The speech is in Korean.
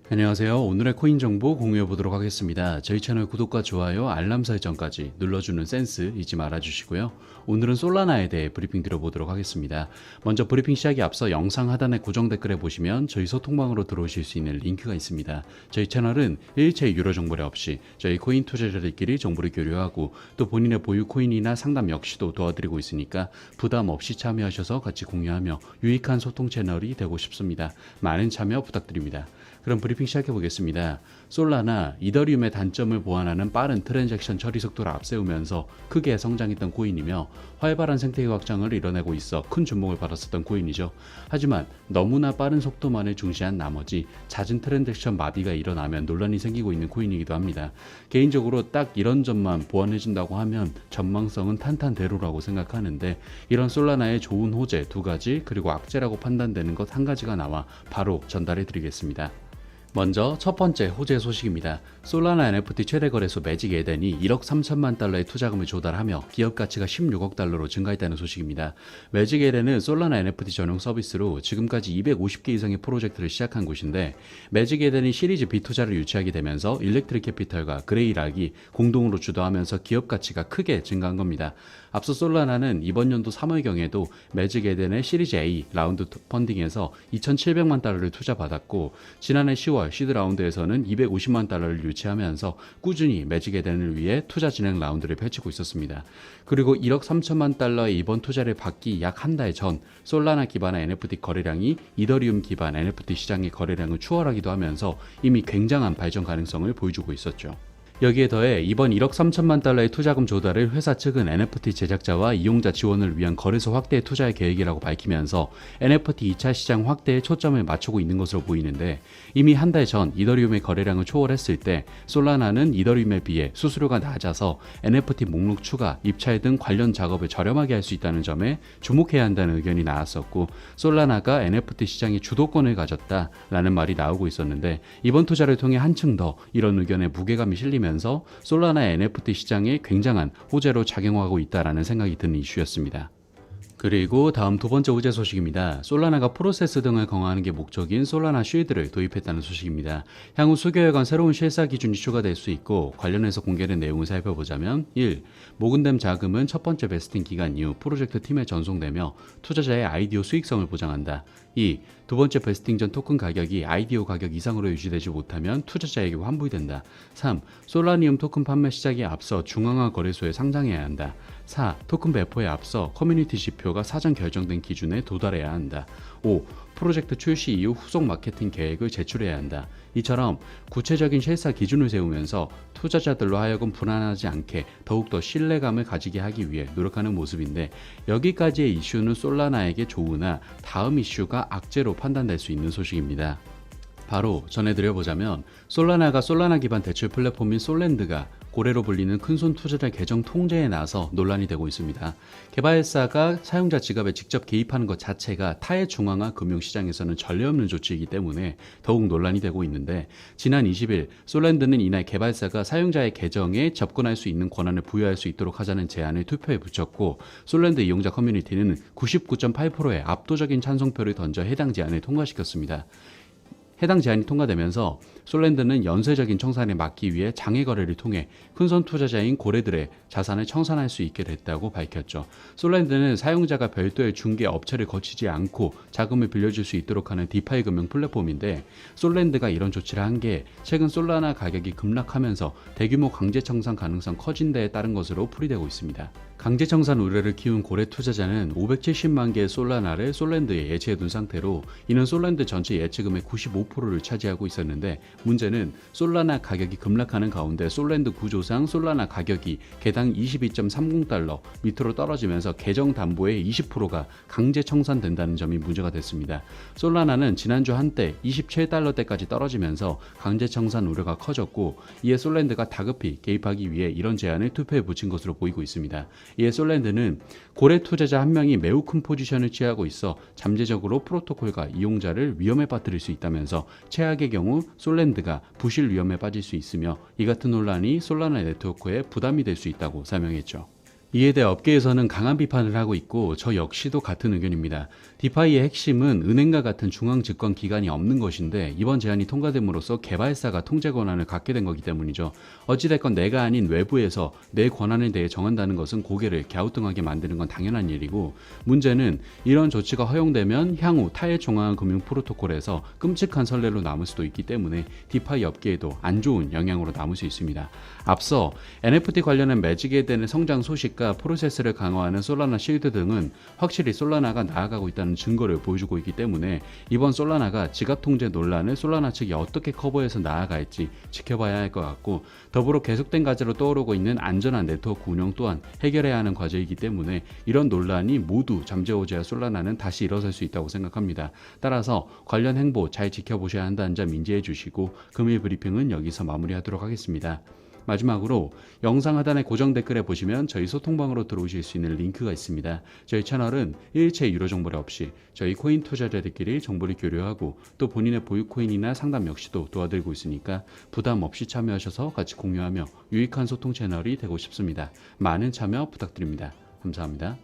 안녕하세요. 오늘의 코인 정보 공유해 보도록 하겠습니다. 저희 채널 구독과 좋아요, 알람 설정까지 눌러주는 센스 잊지 말아주시고요. 오늘은 솔라나에 대해 브리핑 드려보도록 하겠습니다. 먼저 브리핑 시작에 앞서 영상 하단의 고정 댓글에 보시면 저희 소통방으로 들어오실 수 있는 링크가 있습니다. 저희 채널은 일체 유료 정보료 없이 저희 코인 투자자들끼리 정보를 교류하고 또 본인의 보유 코인이나 상담 역시도 도와드리고 있으니까 부담 없이 참여하셔서 같이 공유하며 유익한 소통 채널이 되고 싶습니다. 많은 참여 부탁드립니다. 그럼 브리핑 시작해 보겠습니다. 솔라나, 이더리움의 단점을 보완하는 빠른 트랜잭션 처리 속도를 앞세우면서 크게 성장했던 코인이며 활발한 생태계 확장을 이뤄내고 있어 큰 주목을 받았었던 코인이죠. 하지만 너무나 빠른 속도만을 중시한 나머지 잦은 트랜잭션 마비가 일어나면 논란이 생기고 있는 코인이기도 합니다. 개인적으로 딱 이런 점만 보완해준다고 하면 전망성은 탄탄대로라고 생각하는데, 이런 솔라나의 좋은 호재 2가지 그리고 악재라고 판단되는 것 1가지가 나와 바로 전달해 드리겠습니다. 먼저 첫 번째 호재 소식입니다. 솔라나 NFT 최대 거래소 매직 에덴이 1억 3천만 달러의 투자금을 조달하며 기업 가치가 16억 달러로 증가했다는 소식입니다. 매직 에덴은 솔라나 NFT 전용 서비스로 지금까지 250개 이상의 프로젝트를 시작한 곳인데, 매직 에덴이 시리즈 B 투자를 유치하게 되면서 일렉트릭 캐피털과 그레이락이 공동으로 주도하면서 기업 가치가 크게 증가한 겁니다. 앞서 솔라나는 이번 연도 3월경에도 매직 에덴의 시리즈 A 라운드 펀딩에서 2,700만 달러를 투자받았고, 지난해 10월 시드 라운드에서는 250만 달러를 유치하면서 꾸준히 매직 에덴을 위해 투자 진행 라운드를 펼치고 있었습니다. 그리고 1억 3천만 달러의 이번 투자를 받기 약 한 달 전 솔라나 기반의 NFT 거래량이 이더리움 기반 NFT 시장의 거래량을 추월하기도 하면서 이미 굉장한 발전 가능성을 보여주고 있었죠. 여기에 더해 이번 1억 3천만 달러의 투자금 조달을 회사 측은 NFT 제작자와 이용자 지원을 위한 거래소 확대에 투자할 계획이라고 밝히면서 NFT 2차 시장 확대에 초점을 맞추고 있는 것으로 보이는데, 이미 한 달 전 이더리움의 거래량을 초월했을 때 솔라나는 이더리움에 비해 수수료가 낮아서 NFT 목록 추가, 입찰 등 관련 작업을 저렴하게 할 수 있다는 점에 주목해야 한다는 의견이 나왔었고, 솔라나가 NFT 시장의 주도권을 가졌다라는 말이 나오고 있었는데, 이번 투자를 통해 한층 더 이런 의견에 무게감이 실리면서 솔라나의 NFT 시장에 굉장한 호재로 작용하고 있다라는 생각이 드는 이슈였습니다. 그리고 다음 두 번째 호재 소식입니다. 솔라나가 프로세스 등을 강화하는 게 목적인 솔라나 쉴드를 도입했다는 소식입니다. 향후 수개월간 새로운 실사 기준이 추가될 수 있고, 관련해서 공개된 내용을 살펴보자면 1. 모금된 자금은 첫 번째 베스팅 기간 이후 프로젝트 팀에 전송되며 투자자의 IDO 수익성을 보장한다. 2. 두 번째 베스팅 전 토큰 가격이 IDO 가격 이상으로 유지되지 못하면 투자자에게 환불된다. 3. 솔라니움 토큰 판매 시작에 앞서 중앙화 거래소에 상장해야 한다. 4. 토큰 배포에 앞서 커뮤니티 지표가 사전 결정된 기준에 도달해야 한다. 5. 프로젝트 출시 이후 후속 마케팅 계획을 제출해야 한다. 이처럼 구체적인 실사 기준을 세우면서 투자자들로 하여금 불안하지 않게 더욱더 신뢰감을 가지게 하기 위해 노력하는 모습인데, 여기까지의 이슈는 솔라나에게 좋으나 다음 이슈가 악재로 판단될 수 있는 소식입니다. 바로 전해드려보자면, 솔라나가 솔라나 기반 대출 플랫폼인 솔랜드가 고래로 불리는 큰손 투자자 계정 통제에 나서 논란이 되고 있습니다. 개발사가 사용자 지갑에 직접 개입하는 것 자체가 타의 중앙화 금융시장에서는 전례 없는 조치이기 때문에 더욱 논란이 되고 있는데, 지난 20일 솔랜드는 이날 개발사가 사용자의 계정에 접근할 수 있는 권한을 부여할 수 있도록 하자는 제안을 투표에 붙였고, 솔랜드 이용자 커뮤니티는 99.8%의 압도적인 찬성표를 던져 해당 제안을 통과시켰습니다. 해당 제안이 통과되면서 솔랜드는 연쇄적인 청산을 막기 위해 장외 거래를 통해 큰손 투자자인 고래들의 자산을 청산할 수 있게 됐다고 밝혔죠. 솔랜드는 사용자가 별도의 중개 업체를 거치지 않고 자금을 빌려줄 수 있도록 하는 디파이 금융 플랫폼인데, 솔랜드가 이런 조치를 한 게 최근 솔라나 가격이 급락하면서 대규모 강제 청산 가능성 커진 데에 따른 것으로 풀이되고 있습니다. 강제 청산 우려를 키운 고래 투자자는 570만 개의 솔라나를 솔랜드에 예치해둔 상태로, 이는 솔랜드 전체 예치금의 95%를 차지하고 있었는데, 문제는 솔라나 가격이 급락하는 가운데 솔랜드 구조상 솔라나 가격이 개당 22.30달러 밑으로 떨어지면서 계정 담보의 20%가 강제 청산된다는 점이 문제가 됐습니다. 솔라나는 지난주 한때 27달러대까지 떨어지면서 강제 청산 우려가 커졌고, 이에 솔랜드가 다급히 개입하기 위해 이런 제안을 투표에 붙인 것으로 보이고 있습니다. 이에 솔랜드는 고래 투자자 한 명이 매우 큰 포지션을 취하고 있어 잠재적으로 프로토콜과 이용자를 위험에 빠뜨릴 수 있다면서, 최악의 경우 솔랜드가 부실 위험에 빠질 수 있으며 이 같은 논란이 솔라나 네트워크에 부담이 될 수 있다고 설명했죠. 이에 대해 업계에서는 강한 비판을 하고 있고 저 역시도 같은 의견입니다. 디파이의 핵심은 은행과 같은 중앙집권기관이 없는 것인데 이번 제안이 통과됨으로써 개발사가 통제 권한을 갖게 된 거기 때문이죠. 어찌됐건 내가 아닌 외부에서 내 권한에 대해 정한다는 것은 고개를 갸우뚱하게 만드는 건 당연한 일이고, 문제는 이런 조치가 허용되면 향후 타일 중앙금융 프로토콜에서 끔찍한 선례로 남을 수도 있기 때문에 디파이 업계에도 안 좋은 영향으로 남을 수 있습니다. 앞서 NFT 관련한 매직에 대한 성장 소식과 프로세스를 강화하는 솔라나 실드 등은 확실히 솔라나가 나아가고 있다는 증거를 보여주고 있기 때문에 이번 솔라나가 지갑 통제 논란을 솔라나 측이 어떻게 커버해서 나아갈지 지켜봐야 할 것 같고, 더불어 계속된 과제로 떠오르고 있는 안전한 네트워크 운영 또한 해결해야 하는 과제이기 때문에 이런 논란이 모두 잠재워져야 솔라나는 다시 일어설 수 있다고 생각합니다. 따라서 관련 행보 잘 지켜보셔야 한다는 점 인지해 주시고, 금일 브리핑은 여기서 마무리하도록 하겠습니다. 마지막으로 영상 하단의 고정 댓글에 보시면 저희 소통방으로 들어오실 수 있는 링크가 있습니다. 저희 채널은 일체 유료 정보를 없이 저희 코인 투자자들끼리 정보를 교류하고 또 본인의 보유 코인이나 상담 역시도 도와드리고 있으니까 부담 없이 참여하셔서 같이 공유하며 유익한 소통 채널이 되고 싶습니다. 많은 참여 부탁드립니다. 감사합니다.